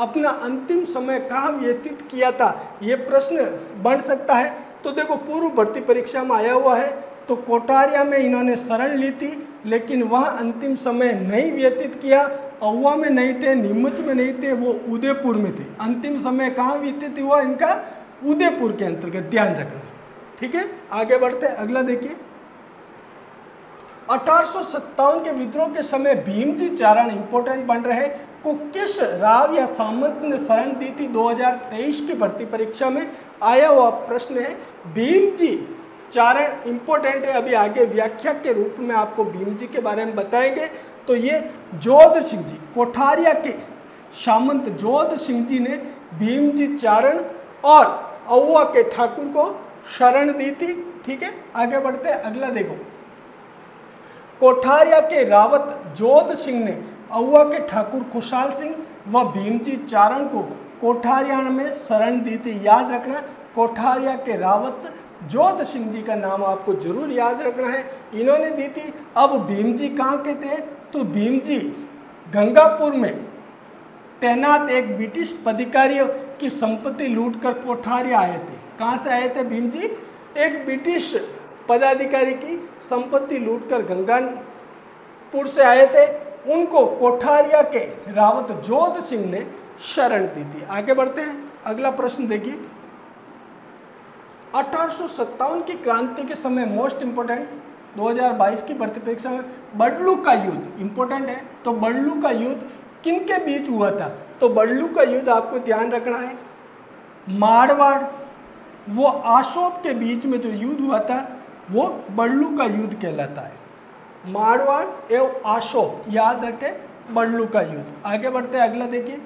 S1: अपना अंतिम समय कहाँ व्यतीत किया था, ये प्रश्न बन सकता है। तो देखो, पूर्व भर्ती परीक्षा में आया हुआ है, तो कोठारिया में इन्होंने शरण ली थी, लेकिन वह अंतिम समय नहीं व्यतीत किया। अहुआ में नहीं थे, नीमच में नहीं थे, वो उदयपुर में थे। अंतिम समय कहाँ व्यतीत हुआ इनका? उदयपुर के अंतर्गत, ध्यान रखना। ठीक है, आगे बढ़ते हैं। अगला देखिए, 1857 के विद्रोह के समय भीमजी चारण इंपोर्टेंट बन रहे को किस राव या सामंत ने शरण दी थी? 2023 की भर्ती परीक्षा में आया हुआ प्रश्न है। भीमजी चारण इंपोर्टेंट है, अभी आगे व्याख्या के रूप में आपको भीमजी के बारे में बताएंगे। तो ये जोध सिंह जी, कोठारिया के सामंत जोध सिंह जी ने भीमजी चारण और अहुआ के ठाकुर को शरण दी थी। ठीक है, आगे बढ़ते हैं। अगला देखो, कोठारिया के रावत जोध सिंह ने अहुआ के ठाकुर खुशहाल सिंह व भीमजी चारण को कोठारिया में शरण दी थी। याद रखना, कोठारिया के रावत जोध सिंह जी का नाम आपको जरूर याद रखना है, इन्होंने दी थी। अब भीमजी कहाँ के थे? तो भीमजी गंगापुर में तैनात एक ब्रिटिश अधिकारियों की संपत्ति लूटकर कोठारिया आए थे। कहाँ से आए थे भीमजी? एक ब्रिटिश पदाधिकारी की संपत्ति लूटकर गंगापुर से आए थे, उनको कोठारिया के रावत जोध सिंह ने शरण दी थी। आगे बढ़ते हैं। अगला प्रश्न देखिए, 1857 की क्रांति के समय मोस्ट इंपोर्टेंट 2022 की भर्ती परीक्षा में बडलू का युद्ध इंपोर्टेंट है। तो बडलू का युद्ध किनके बीच हुआ था? तो बडलू का युद्ध आपको ध्यान रखना है, मारवाड़ वो आशोप के बीच में जो युद्ध हुआ था वो बडलू का युद्ध कहलाता है। मारवाड़ एवं आशोप, याद रखें, बडलू का युद्ध। आगे बढ़ते हैं। अगला देखिए,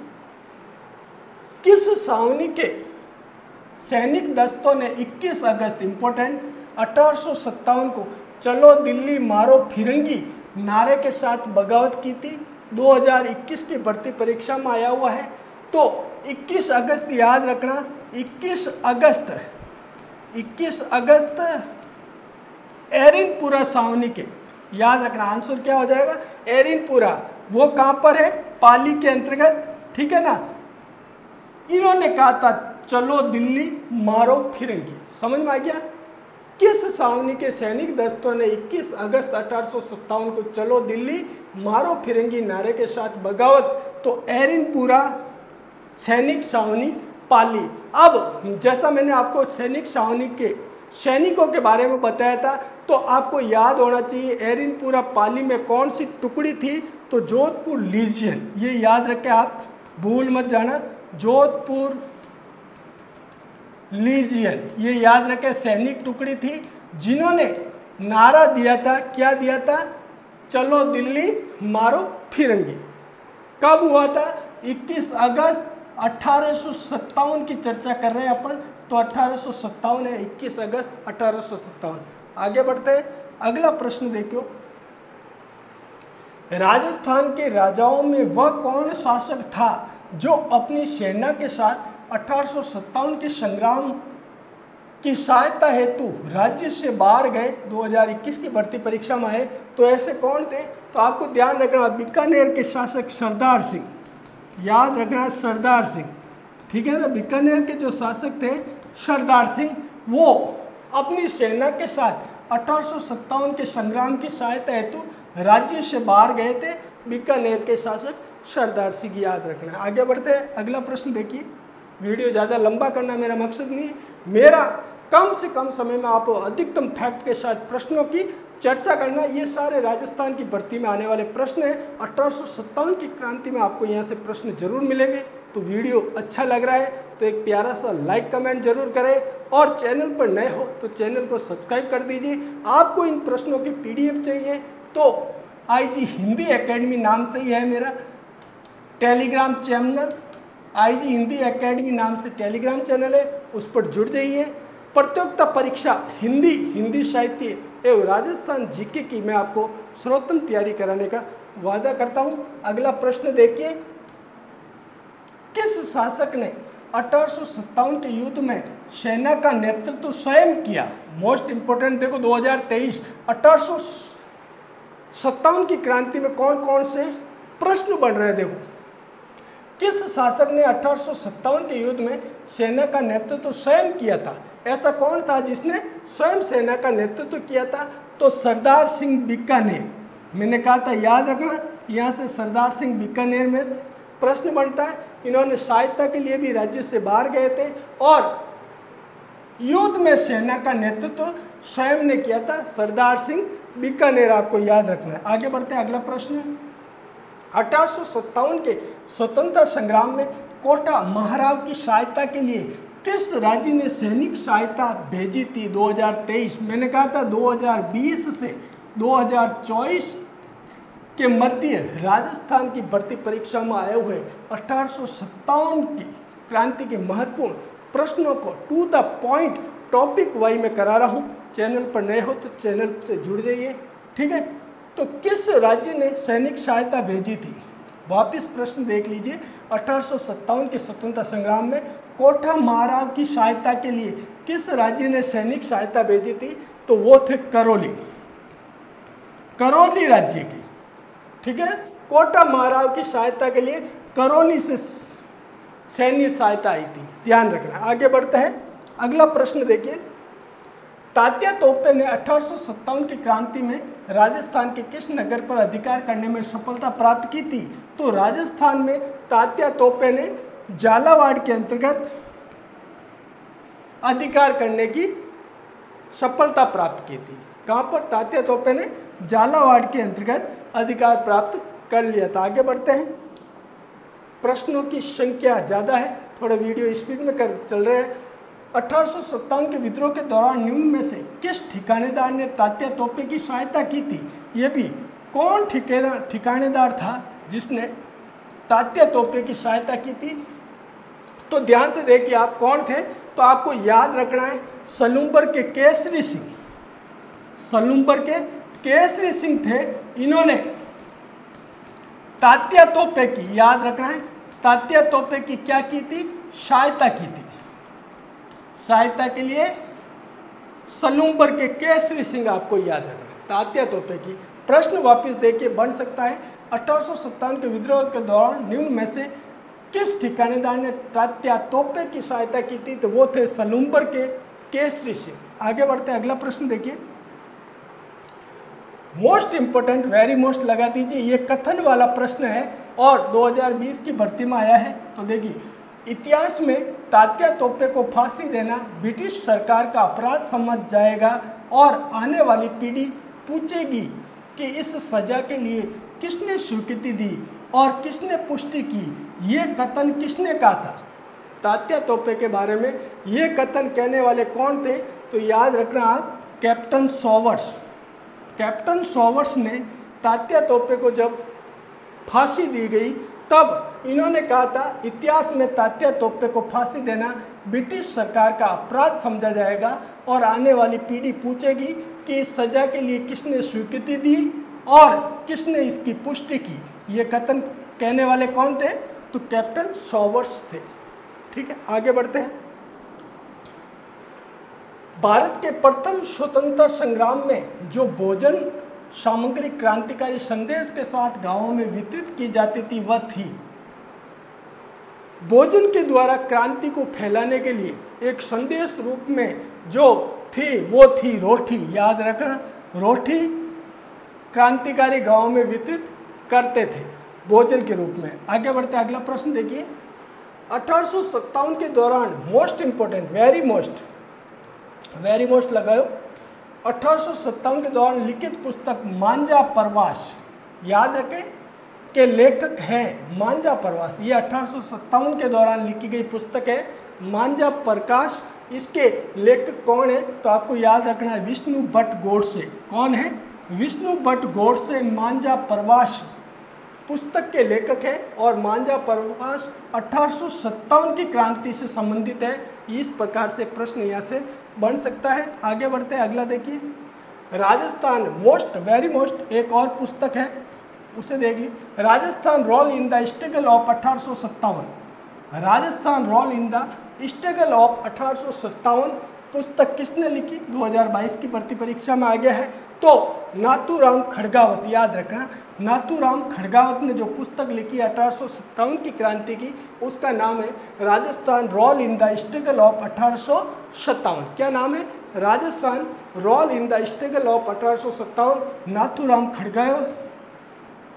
S1: किस छावनी के सैनिक दस्तों ने 21 अगस्त इंपोर्टेंट 1857 को चलो दिल्ली मारो फिरंगी नारे के साथ बगावत की थी? 2021 की भर्ती परीक्षा में आया हुआ है। तो 21 अगस्त याद रखना, 21 अगस्त एरिनपुरा छावनी के, याद रखना आंसर क्या हो जाएगा? एरिनपुरा। वो कहाँ पर है? पाली के अंतर्गत। ठीक है ना, इन्होंने कहा था चलो दिल्ली मारो फिरंगी। समझ में आ गया? किस छावनी के सैनिक दस्तों ने 21 अगस्त 1857 को चलो दिल्ली मारो फिरंगी नारे के साथ बगावत? तो एरिनपुरा सैनिक छावनी पाली। अब जैसा मैंने आपको सैनिक छावनी के सैनिकों के बारे में बताया था, तो आपको याद होना चाहिए एरिनपुरा पाली में कौन सी टुकड़ी थी? तो जोधपुर लीजियन। ये याद रखें, आप भूल मत जाना, जोधपुर लीजियन ये याद रखें, सैनिक टुकड़ी थी जिन्होंने नारा दिया था। क्या दिया था? चलो दिल्ली मारो फिरंगी। कब हुआ था? 21 अगस्त 1857 की चर्चा कर रहे हैं अपन, तो 1857 है, 21 अगस्त 1857। आगे बढ़ते हैं, अगला प्रश्न देखो। राजस्थान के राजाओं में वह कौन शासक था जो अपनी सेना के साथ 1857 के संग्राम की सहायता हेतु राज्य से बाहर गए? 2021 की भर्ती परीक्षा में आए, तो ऐसे कौन थे? तो आपको ध्यान रखना, बीकानेर के शासक सरदार सिंह, याद रखना सरदार सिंह, ठीक है ना। बीकानेर के जो शासक थे सरदार सिंह, वो अपनी सेना के साथ 1857 के संग्राम की सहायता हेतु राज्य से बाहर गए थे। बीकानेर के शासक सरदार सिंह, याद रखना है। आगे बढ़ते हैं, अगला प्रश्न देखिए। वीडियो ज़्यादा लंबा करना मेरा मकसद नहीं है, मेरा कम से कम समय में आपको अधिकतम फैक्ट के साथ प्रश्नों की चर्चा करना। ये सारे राजस्थान की भर्ती में आने वाले प्रश्न हैं। 1857 की क्रांति में आपको यहाँ से प्रश्न जरूर मिलेंगे। तो वीडियो अच्छा लग रहा है तो एक प्यारा सा लाइक कमेंट जरूर करें, और चैनल पर नए हो तो चैनल को सब्सक्राइब कर दीजिए। आपको इन प्रश्नों की PDF चाहिए तो IG हिंदी एकेडमी नाम से ही है मेरा Telegram channel, IG Hindi academy नाम से टेलीग्राम चैनल है, उस पर जुड़ जाइए। प्रतियोगिता परीक्षा हिंदी साहित्य एवं राजस्थान GK की मैं आपको सर्वोत्तम तैयारी कराने का वादा करता हूं। अगला प्रश्न देखिए, किस शासक ने 1857 के युद्ध में सेना का नेतृत्व स्वयं किया? मोस्ट इंपोर्टेंट देखो, 2023 1857 की क्रांति में कौन कौन से प्रश्न बन रहे हैं। देखो, किस शासक ने 1857 के युद्ध में सेना का नेतृत्व स्वयं किया था? ऐसा कौन था जिसने स्वयं सेना का नेतृत्व किया था? तो सरदार सिंह बीकानेर। मैंने कहा था, याद रखना, यहाँ से सरदार सिंह बीकानेर में प्रश्न बनता है। इन्होंने सहायता के लिए भी राज्य से बाहर गए थे और युद्ध में सेना का नेतृत्व स्वयं ने किया था, सरदार सिंह बीकानेर, आपको याद रखना है। आगे बढ़ते हैं, अगला प्रश्न। 1857 के स्वतंत्रता संग्राम में कोटा महाराव की सहायता के लिए किस राज्य ने सैनिक सहायता भेजी थी? 2023, मैंने कहा था 2020 से 2024 के मध्य राजस्थान की भर्ती परीक्षा में आए हुए 1857 की क्रांति के महत्वपूर्ण प्रश्नों को to the point topic wise में करा रहा हूँ। चैनल पर नए हो तो चैनल से जुड़ जाइए, ठीक है। तो किस राज्य ने सैनिक सहायता भेजी थी? वापिस प्रश्न देख लीजिए। 1857 के स्वतंत्रता संग्राम में कोटा महाराव की सहायता के लिए किस राज्य ने सैनिक सहायता भेजी थी? तो वो थे करौली राज्य की, ठीक है। कोटा महाराव की सहायता के लिए करौली से सैन्य सहायता आई थी, ध्यान रखना। आगे बढ़ते हैं, अगला प्रश्न देखिए। तात्या तोपे ने 1857 की क्रांति में राजस्थान के किस नगर पर अधिकार करने में सफलता प्राप्त की थी? तो राजस्थान में तात्या तोपे ने झालावाड़ के अंतर्गत अधिकार करने की सफलता प्राप्त की थी। कहाँ पर? तात्या तोपे ने झालावाड़ के अंतर्गत अधिकार प्राप्त कर लिया था। आगे बढ़ते हैं, प्रश्नों की संख्या ज़्यादा है, थोड़ा वीडियो स्पीड में चल रहे हैं। 1857 के विद्रोह के दौरान निम्न में से किस ठिकानेदार ने तात्या तोपे की सहायता की थी? ये भी कौन ठिकानेदार था जिसने तात्या तोपे की सहायता की थी? तो ध्यान से देखिए आप कौन थे। तो आपको याद रखना है, सलूम्बर के केसरी सिंह, सलूम्बर के केसरी सिंह थे। इन्होंने तात्या तोपे की, याद रखना है, तात्या तोपे की क्या की थी? सहायता की थी। सहायता के लिए सलूम्बर के केसरी सिंह आपको याद रखना, तात्या तोपे की। प्रश्न वापस देखिए बन सकता है, 1857 के विद्रोह के दौरान निम्न में से किस ठिकानेदार ने तात्या तोपे की सहायता की थी? तो वो थे सलूम्बर के केसरी सिंह। आगे बढ़ते हैं, अगला प्रश्न देखिए। मोस्ट इंपोर्टेंट, वेरी मोस्ट लगा दीजिए, ये कथन वाला प्रश्न है और 2020 की भर्ती में आया है। तो देखिए, इतिहास में तात्या तोपे को फांसी देना ब्रिटिश सरकार का अपराध समझ जाएगा और आने वाली पीढ़ी पूछेगी कि इस सजा के लिए किसने स्वीकृति दी और किसने पुष्टि की। ये कथन किसने कहा था? तात्या तोपे के बारे में ये कथन कहने वाले कौन थे? तो याद रखना आप, कैप्टन सॉवर्ट्स। कैप्टन सॉवर्ट्स ने तात्या तोपे को जब फांसी दी गई तब इन्होंने कहा था इतिहास में तात्या तोपे को फांसी देना ब्रिटिश सरकार का अपराध समझा जाएगा और आने वाली पीढ़ी पूछेगी कि इस सजा के लिए किसने स्वीकृति दी और किसने इसकी पुष्टि की। ये कथन कहने वाले कौन थे? तो कैप्टन सॉवर्स थे। ठीक है, आगे बढ़ते हैं। भारत के प्रथम स्वतंत्रता संग्राम में जो भोजन सामग्री क्रांतिकारी संदेश के साथ गांवों में वितरित की जाती थी वह थी। भोजन के द्वारा क्रांति को फैलाने के लिए एक संदेश रूप में जो थी वो थी रोटी। याद रखना, रोटी क्रांतिकारी गांवों में वितरित करते थे भोजन के रूप में। आगे बढ़ते, अगला प्रश्न देखिए। 1857 के दौरान मोस्ट इंपोर्टेंट, वेरी मोस्ट लगाओ। 1857 के दौरान लिखित पुस्तक मांझा प्रवास, याद रखें के लेखक हैं मांझा प्रवास। ये 1857 के दौरान लिखी गई पुस्तक है मांझा प्रकाश। इसके लेखक कौन है? तो आपको याद रखना है विष्णु भट्ट गोडसे। कौन है? विष्णु भट्ट गोडसे मांझा प्रवास पुस्तक के लेखक है और मांझा प्रवास 1857 की क्रांति से संबंधित है। इस प्रकार से प्रश्न यहाँ से बन सकता है। आगे बढ़ते हैं, अगला देखिए। राजस्थान वेरी मोस्ट एक और पुस्तक है, उसे देख ली। Rajasthan role in the struggle of 1857। Rajasthan role in the struggle of 1857 पुस्तक किसने लिखी? 2022 की भर्ती परीक्षा में आ गया है तो नाथूराम खड़गावत। याद रखना, नाथूराम खड़गावत ने जो पुस्तक लिखी 1857 की क्रांति की, उसका नाम है Rajasthan role in the struggle of 1857। क्या नाम है? Rajasthan role in the struggle of 1857। Nathuram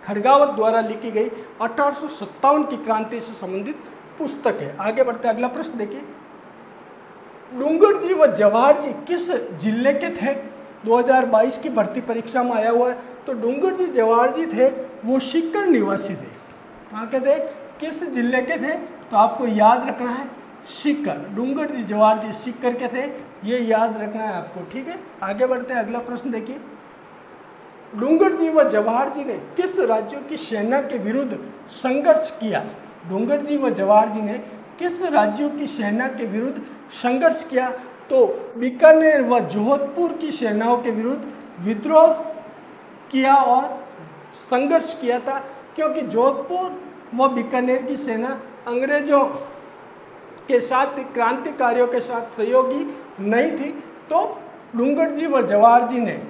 S1: Khadgawat द्वारा लिखी गई 1857 की क्रांति से संबंधित पुस्तक है। आगे बढ़ते, अगला प्रश्न देखिए। डूंगर जी व जवाहर जी किस जिले के थे? 2022 की भर्ती परीक्षा में आया हुआ है। तो डूंगर जी जवाहर जी थे वो सीकर निवासी थे। कहाँ के थे? किस जिले के थे? तो आपको याद रखना है सीकर। डूंगर जी जवाहर जी सीकर के थे, ये याद रखना है आपको। ठीक है, आगे बढ़ते हैं, अगला प्रश्न देखिए। डूंगर जी व जवाहर जी ने किस राज्यों की सेना के विरुद्ध संघर्ष किया? डूंगर जी व जवाहर जी ने किस राज्यों की सेना के विरुद्ध संघर्ष किया? तो बीकानेर व जोधपुर की सेनाओं के विरुद्ध विद्रोह किया और संघर्ष किया था, क्योंकि जोधपुर व बीकानेर की सेना अंग्रेजों के साथ क्रांतिकारियों के साथ सहयोगी नहीं थी। तो डूंगर जी व जवाहर जी ने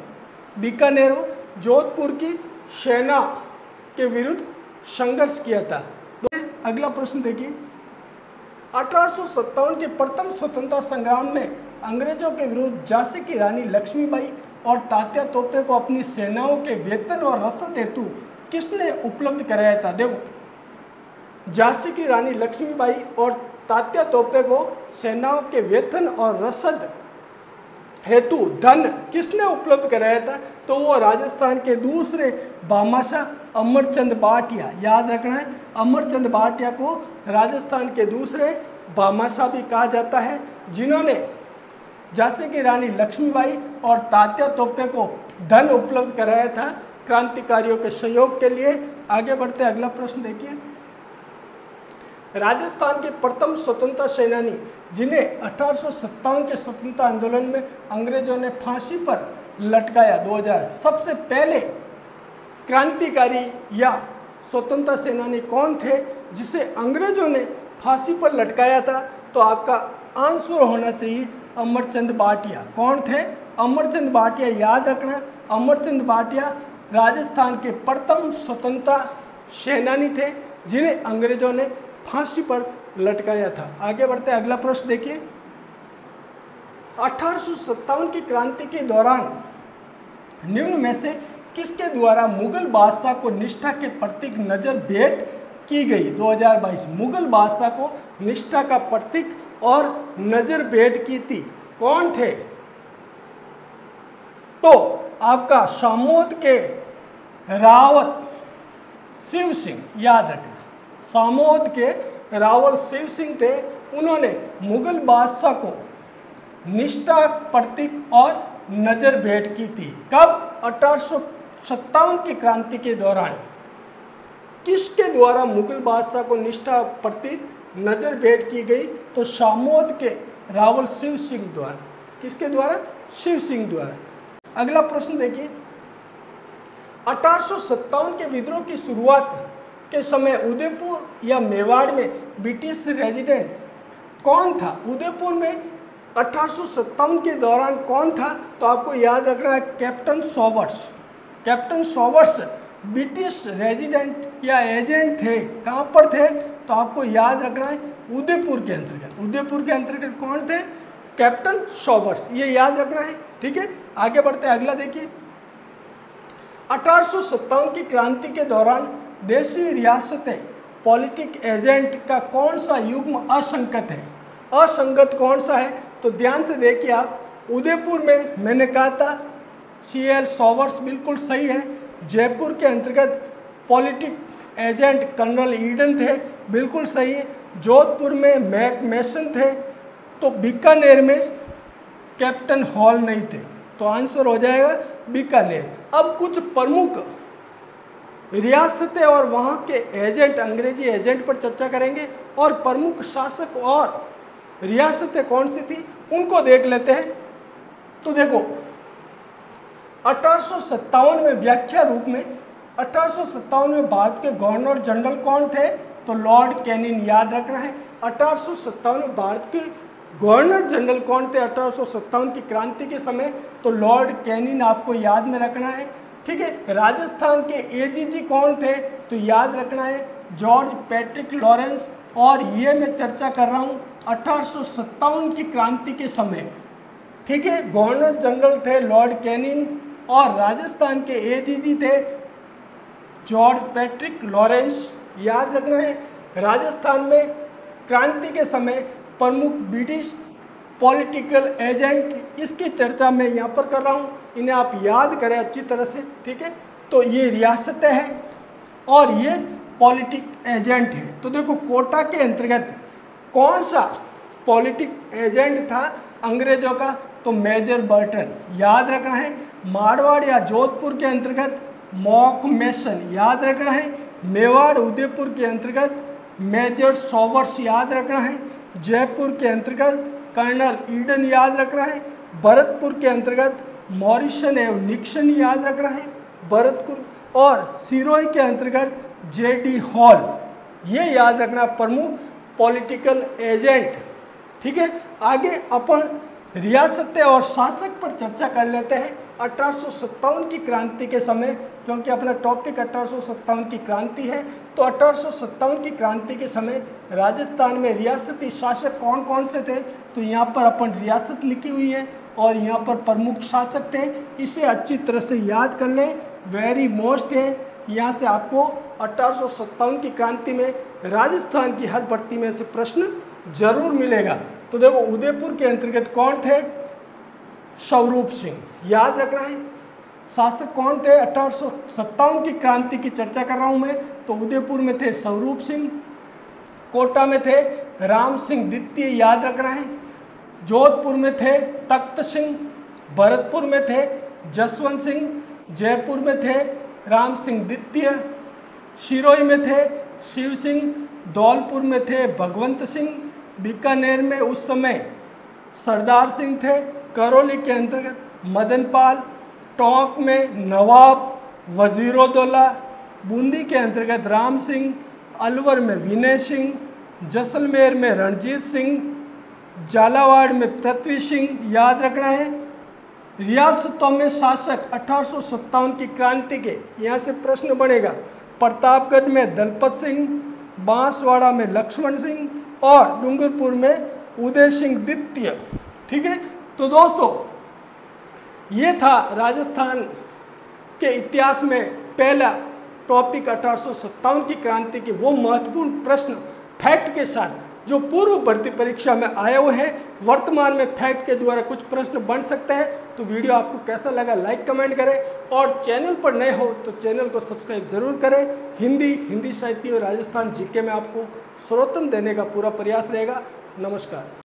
S1: बीकानेर व जोधपुर की सेना के विरुद्ध संघर्ष किया था। अगला प्रश्न देखिए। 1857 के प्रथम स्वतंत्रता संग्राम में अंग्रेजों के विरुद्ध झांसी की रानी लक्ष्मीबाई और तात्या तोपे को अपनी सेनाओं के वेतन और रसद हेतु किसने उपलब्ध कराया था? देखो, झांसी की रानी लक्ष्मीबाई और तात्या तोपे को सेनाओं के वेतन और रसद हेतु धन किसने उपलब्ध कराया था? तो वो राजस्थान के दूसरे भामाशाह अमरचंद भाटिया। याद रखना है, अमरचंद भाटिया को राजस्थान के दूसरे भामाशाह भी कहा जाता है, जिन्होंने झांसी की रानी लक्ष्मीबाई और तात्या तोपे को धन उपलब्ध कराया था क्रांतिकारियों के सहयोग के लिए। आगे बढ़ते, अगला प्रश्न देखिए। राजस्थान के प्रथम स्वतंत्रता सेनानी जिन्हें 1857 के स्वतंत्रता आंदोलन में अंग्रेजों ने फांसी पर लटकाया 2000, सबसे पहले क्रांतिकारी या स्वतंत्रता सेनानी कौन थे जिसे अंग्रेजों ने फांसी पर लटकाया था? तो आपका आंसर होना चाहिए अमरचंद भाटिया। कौन थे? अमरचंद भाटिया। याद रखना, अमरचंद भाटिया राजस्थान के प्रथम स्वतंत्रता सेनानी थे जिन्हें अंग्रेजों ने फांसी पर लटकाया था। आगे बढ़ते, अगला प्रश्न देखिए। 1857 की क्रांति के दौरान निम्न में से किसके द्वारा मुगल बादशाह को निष्ठा के प्रतीक नजर भेंट की गई? 2022 मुगल बादशाह को निष्ठा का प्रतीक और नजर भेंट की थी, कौन थे? तो आपका सामोद के रावत शिव सिंह। याद रखना, सामोद के रावल शिव सिंह थे। उन्होंने मुगल बादशाह को निष्ठा प्रतीक और नजर भेंट की थी। कब? 1857 की क्रांति के दौरान। किसके द्वारा मुगल बादशाह को निष्ठा प्रति नजर भेंट की गई? तो शामोद के रावल शिव सिंह द्वारा। किसके द्वारा? शिव सिंह द्वारा। अगला प्रश्न देखिए, 1857 के विद्रोह की शुरुआत के समय उदयपुर या मेवाड़ में ब्रिटिश रेजिडेंट कौन था? उदयपुर में 1857 के दौरान कौन था? तो आपको याद रखना है कैप्टन सॉवर्ट्स। कैप्टन सॉवर्ट्स ब्रिटिश रेजिडेंट या एजेंट थे। कहाँ पर थे? तो आपको याद रखना है उदयपुर के अंतर्गत। उदयपुर के अंतर्गत कौन थे? कैप्टन सॉवर्ट्स, ये याद रखना है। ठीक है, आगे बढ़ते हैं। अगला देखिए, 1857 की क्रांति के दौरान देशी रियासतें पॉलिटिक एजेंट का कौन सा युग्म असंगत है? असंगत कौन सा है? तो ध्यान से देखिए आप, उदयपुर में मैंने कहा था CL सॉवर्ट्स बिल्कुल सही है। जयपुर के अंतर्गत पॉलिटिक एजेंट कर्नल ईडन थे, बिल्कुल सही है। जोधपुर में मैक मेसन थे। तो बीकानेर में कैप्टन हॉल नहीं थे, तो आंसर हो जाएगा बीकानेर। अब कुछ प्रमुख रियासतें और वहाँ के एजेंट, अंग्रेजी एजेंट पर चर्चा करेंगे, और प्रमुख शासक और रियासतें कौन सी थी उनको देख लेते हैं। तो देखो, 1857 में व्याख्या रूप में 1857 में भारत के गवर्नर जनरल कौन थे? तो लॉर्ड कैनिंग, याद रखना है। 1857 में भारत के गवर्नर जनरल कौन थे 1857 की क्रांति के समय? तो लॉर्ड कैनिंग, आपको याद में रखना है। ठीक है, राजस्थान के AGG कौन थे? तो याद रखना है जॉर्ज पैट्रिक लॉरेंस। और ये मैं चर्चा कर रहा हूँ 1857 की क्रांति के समय। ठीक है, गवर्नर जनरल थे लॉर्ड कैनिंग और राजस्थान के AGG थे जॉर्ज पैट्रिक लॉरेंस, याद रखना है। राजस्थान में क्रांति के समय प्रमुख ब्रिटिश पॉलिटिकल एजेंट, इसकी चर्चा मैं यहाँ पर कर रहा हूँ, इन्हें आप याद करें अच्छी तरह से। ठीक है, तो ये रियासतें हैं और ये पॉलिटिक एजेंट है। तो देखो, कोटा के अंतर्गत कौन सा पॉलिटिक एजेंट था अंग्रेजों का? तो मेजर बर्टन, याद रखना है। मारवाड़ या जोधपुर के अंतर्गत मॉक मेसन, याद रखना है। मेवाड़ उदयपुर के अंतर्गत मेजर सॉवर्ट्स, याद रखना है। जयपुर के अंतर्गत कर्नल ईडन, याद रखना है। भरतपुर के अंतर्गत मॉरिसन एवं निक्सन, याद रखना है भरतपुर। और सिरोही के अंतर्गत JD हॉल, ये याद रखना प्रमुख पॉलिटिकल एजेंट। ठीक है, आगे अपन रियासतें और शासक पर चर्चा कर लेते हैं 1857 की क्रांति के समय, क्योंकि अपना टॉपिक 1857 की क्रांति है। तो 1857 की क्रांति के समय राजस्थान में रियासती शासक कौन कौन से थे? तो यहाँ पर अपन रियासत लिखी हुई है और यहाँ पर प्रमुख शासक थे। इसे अच्छी तरह से याद कर लें, वेरी मोस्ट है। यहाँ से आपको 1857 की क्रांति में राजस्थान की हर भर्ती में से प्रश्न जरूर मिलेगा। तो देखो, उदयपुर के अंतर्गत कौन थे? स्वरूप सिंह, याद रखना है। शासक कौन थे? 1857 की क्रांति की चर्चा कर रहा हूँ मैं। तो उदयपुर में थे स्वरूप सिंह, कोटा में थे राम सिंह द्वितीय, याद रखना है। जोधपुर में थे तख्त सिंह, भरतपुर में थे जसवंत सिंह, जयपुर में थे राम सिंह द्वितीय, सिरोही में थे शिव सिंह, धौलपुर में थे भगवंत सिंह, बीकानेर में उस समय सरदार सिंह थे, करौली के अंतर्गत मदनपाल, टोंक में नवाब वजीरोदौला, बूंदी के अंतर्गत राम सिंह, अलवर में विनय सिंह, जैसलमेर में रणजीत सिंह, झालावाड़ में पृथ्वी सिंह, याद रखना है। रियासतों में शासक 1857 की क्रांति के, यहाँ से प्रश्न बनेगा। प्रतापगढ़ में दलपत सिंह, बांसवाड़ा में लक्ष्मण सिंह और डूंगरपुर में उदय सिंह द्वितीय। ठीक है, तो दोस्तों ये था राजस्थान के इतिहास में पहला टॉपिक 1857 की क्रांति के वो महत्वपूर्ण प्रश्न फैक्ट के साथ जो पूर्व भर्ती परीक्षा में आए हुए हैं। वर्तमान में फैक्ट के द्वारा कुछ प्रश्न बन सकते हैं। तो वीडियो आपको कैसा लगा लाइक कमेंट करें और चैनल पर नए हो तो चैनल को सब्सक्राइब जरूर करें। हिंदी साहित्य और राजस्थान जीके में आपको सर्वोत्तम देने का पूरा प्रयास रहेगा। नमस्कार।